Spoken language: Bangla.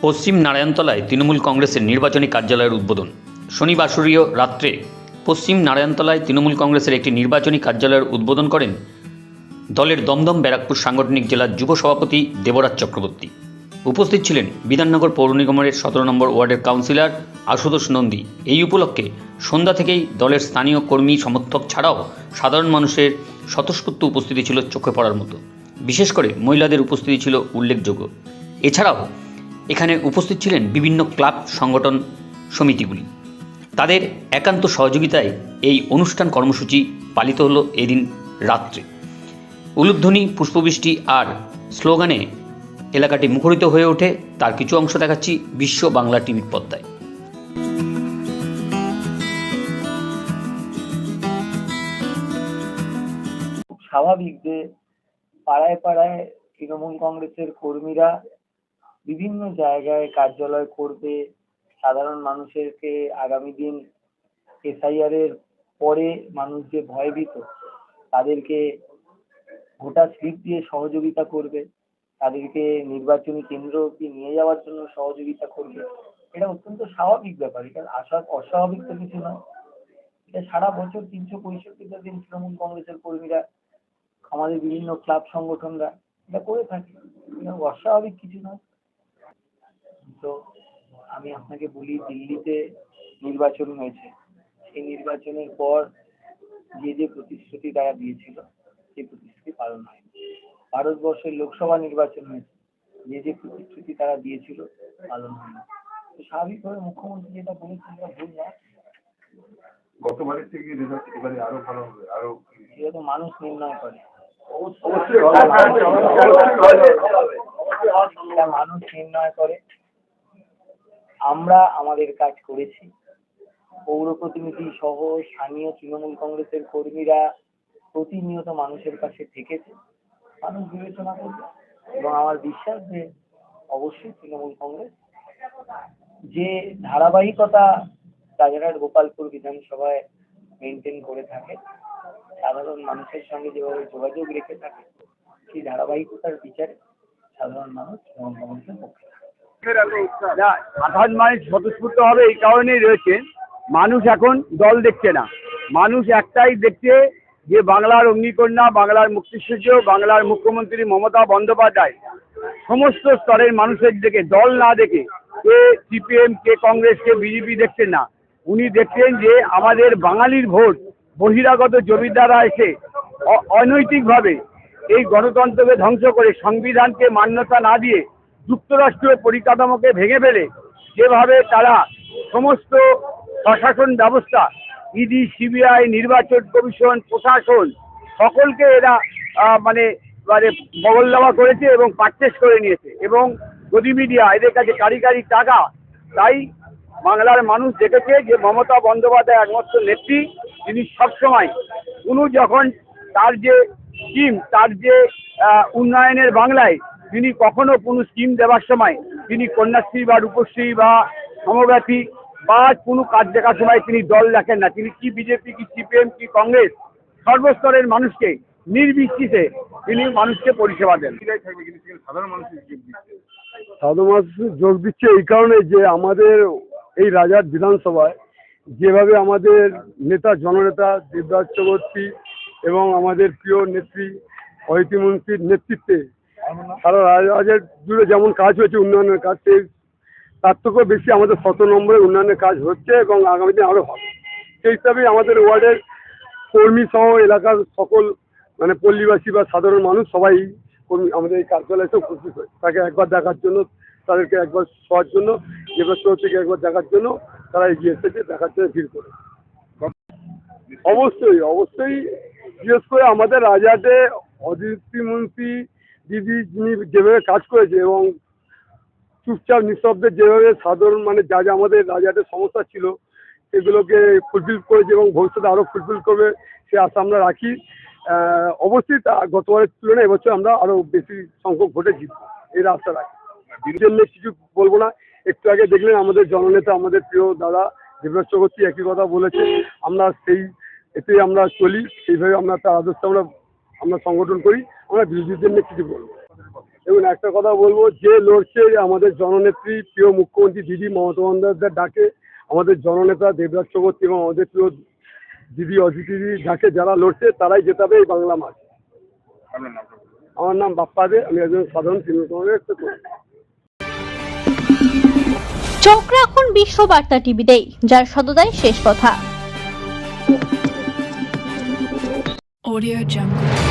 পশ্চিম নারায়ণতলায় তৃণমূল কংগ্রেসের নির্বাচনী কার্যালয়ের উদ্বোধন। শনিবাসরীয় রাত্রে পশ্চিম নারায়ণতলায় তৃণমূল কংগ্রেসের একটি নির্বাচনী কার্যালয়ের উদ্বোধন করেন দলের দমদম ব্যারাকপুর সাংগঠনিক জেলার যুব সভাপতি দেবরাজ চক্রবর্তী। উপস্থিত ছিলেন বিধাননগর পৌর নিগমের 17 নম্বর ওয়ার্ডের কাউন্সিলর আশুতোষ নন্দী। এই উপলক্ষে সন্ধ্যা থেকেই দলের স্থানীয় কর্মী সমর্থক ছাড়াও সাধারণ মানুষের স্বতঃস্ফূর্ত উপস্থিতি ছিল চোখে পড়ার মতো। বিশেষ করে মহিলাদের উপস্থিতি ছিল উল্লেখযোগ্য। এছাড়াও এখানে উপস্থিত ছিলেন বিভিন্ন ক্লাব সংগঠন সমিতিগুলি। তাদের একান্ত সহযোগিতায় এই অনুষ্ঠান কর্মসূচি পালিত হলো এদিন রাত্রে। উলুধ্বনি, পুষ্পবৃষ্টি আর স্লোগানে এলাকাটি মুখরিত হয়ে ওঠে। তার কিছু অংশ দেখাচ্ছি বিশ্ব বাংলা টিভির পর্দায়। খুব স্বাভাবিক যে পাড়ায় পাড়ায় তৃণমূল কংগ্রেসের কর্মীরা বিভিন্ন জায়গায় কার্যালয় করবে। সাধারণ মানুষকে আগামী দিন এসআইআর এর পরে মানুষ যে ভয়ভীত, তাদেরকে ভোটার স্লিপ দিয়ে সহযোগিতা করবে, তাদেরকে নির্বাচনী কেন্দ্র অবধি নিয়ে যাওয়ার জন্য সহযোগিতা করবে। এটা অত্যন্ত স্বাভাবিক ব্যাপার, এটা অস্বাভাবিক তো কিছু নয়। এটা সারা বছর 365টা দিন তৃণমূল কংগ্রেসের কর্মীরা, আমাদের বিভিন্ন ক্লাব সংগঠনরা এটা করে থাকে। এটা অস্বাভাবিক কিছু নয়। তো আমি আপনাকে বলি, দিল্লিতে নির্বাচন হয়েছে, সেই নির্বাচনের পর যে প্রতিশ্রুতি তারা দিয়েছিল সেই প্রতিশ্রুতি পালন হয়নি। ভারতবর্ষের লোকসভা নির্বাচন হয়েছে, যে প্রতিশ্রুতি তারা দিয়েছিল পালন হয়নি। তো স্বাভাবিকভাবে মুখ্যমন্ত্রী যেটা বলেছেন সেটা ভুল না। গতবারের থেকে এবারে আরো ভালো হবে, আরো সেটা তো মানুষ নির্ণয় করে। মানুষ নির্ণয় করে। আমরা আমাদের কাজ করেছি। পৌর প্রতিনিধি সহ স্থানীয় তৃণমূল কংগ্রেসের কর্মীরা প্রতিনিয়ত মানুষের কাছে থেকেছে। মানুষ বিবেচনা করবে এবং আমার বিশ্বাস যে অবশ্যই তৃণমূল কংগ্রেস যে ধারাবাহিকতা রাজারহাট গোপালপুর বিধানসভায় মেনটেন করে থাকে, সাধারণ মানুষের সঙ্গে যেভাবে যোগাযোগ রেখে থাকে, সেই ধারাবাহিকতার বিচারে সাধারণ মানুষ তৃণমূল কংগ্রেসের পক্ষে। সাধারণ মানুষ স্বতঃস্ফূর্ত হবে এই কারণেই রয়েছে, মানুষ এখন দল দেখছে না, মানুষ একটাই দেখছে যে বাংলার অগ্নিকন্যা, বাংলার মুক্তিসূর্য, বাংলার মুখ্যমন্ত্রী মমতা বন্দ্যোপাধ্যায় সমস্ত স্তরের মানুষের দেখে, দল না দেখে, কে সিপিএম, কে কংগ্রেস, কে বিজেপি দেখছেন না। উনি দেখছেন যে আমাদের বাঙালির ভোট বহিরাগত জমিদাররা এসে অনৈতিকভাবে এই গণতন্ত্রকে ধ্বংস করে, সংবিধানকে মান্যতা না দিয়ে, যুক্তরাষ্ট্রীয় পরিকাঠামোকে ভেঙে ফেলে যেভাবে তারা সমস্ত প্রশাসন ব্যবস্থা, ইডি, সিবিআই, নির্বাচন কমিশন, প্রশাসন সকলকে এরা মানে বগল দেওয়া করেছে এবং পারচেস করে নিয়েছে, এবং গদি মিডিয়া এদের কাছে কারি কারি টাকা। তাই বাংলার মানুষ দেখেছে যে মমতা বন্দ্যোপাধ্যায় একমাত্র নেত্রী, তিনি সবসময় যখন তার যে স্কিম, তার যে উন্নয়নের বাংলায় তিনি কখনো কোনো স্কিম দেওয়ার সময় তিনি কন্যাশ্রী বা রূপশ্রী বা সমব্যাথী বা কোনো কাজ দেখার সময় তিনি দল দেখেন না। তিনি কি বিজেপি, কি সিপিএম, কি কংগ্রেস, সর্বস্তরের মানুষকে নির্বিশেষে তিনি মানুষকে পরিষেবা দেন। সাধারণ মানুষের যোগ দিচ্ছে। সাধারণ মানুষ যোগ দিচ্ছে এই কারণে যে আমাদের এই রাজার বিধানসভায় যেভাবে আমাদের নেতা, জননেতা দেবরাজ চক্রবর্তী এবং আমাদের প্রিয় নেত্রী অদিতি মন্ত্রীর নেতৃত্বে সারা রাজার জুড়ে যেমন কাজ হয়েছে, উন্নয়নের কাজ, তার থেকেও বেশি আমাদের 17 নম্বরের উন্নয়নের কাজ হচ্ছে এবং আগামী দিন আরও হবে। সেই হিসাবেই আমাদের ওয়ার্ডের কর্মী সহ এলাকার সকল পল্লীবাসী বা সাধারণ মানুষ সবাই আমাদের এই কার্যালয়ে এসে উপস্থিত হয়, তাকে একবার দেখার জন্য, তাদেরকে একবার শোয়ার জন্য, দেবরাজ থেকে একবার দেখার জন্য তারা এগিয়ে এসেছে, দেখার জন্য ভিড় করে। অবশ্যই অবশ্যই, বিশেষ করে আমাদের রাজাতে অদিতি মন্ত্রী দিদি যিনি যেভাবে কাজ করেছে এবং চুপচাপ নিঃশব্দে যেভাবে সাধারণ যা যা আমাদের রাজাটের সমস্যা ছিল সেগুলোকে ফুলফিল করেছে এবং ভবিষ্যতে আরও ফুলফিল করবে সে আশা আমরা রাখি। অবশ্যই তা গতবারের তুলনায় এবছর আমরা আরও বেশি সংখ্যক ভোটে জিতব এর আশা রাখি। জন্য কিছু বলবো না। একটু আগে দেখলেন আমাদের জননেতা, আমাদের প্রিয় দাদা দেবরাজ চক্রবর্তী একই কথা বলেছে। আমরা সেই এতেই আমরা চলি, সেইভাবে আমরা তার আদর্শে আমরা সংগঠন করি। আমরা বিরোধীদের নিয়ে কিছু বলবো। এবং একটা কথা বলবো, যে লড়ছে আমাদের জননেত্রী প্রিয় মুখ্যমন্ত্রী দিদি মমতা বন্দ্যোপাধ্যায়ের ডাকে, আমাদের জননেতা দেবরাজ চক্রবর্তী এবং আমাদের প্রিয় দিদি অজিত দিদি ডাকে যারা লড়ছে তারাই জেতাবে এই বাংলা মাঠ। আপনার নাম? আমার নাম বাপ্পা দে, আমি একজন সাধারণ তৃণমূল কংগ্রেসের কর্মী। চোখ রাখুন বিশ্ববার্তা টিভিতেই, যার সততাই শেষ কথা। Audio Jungle.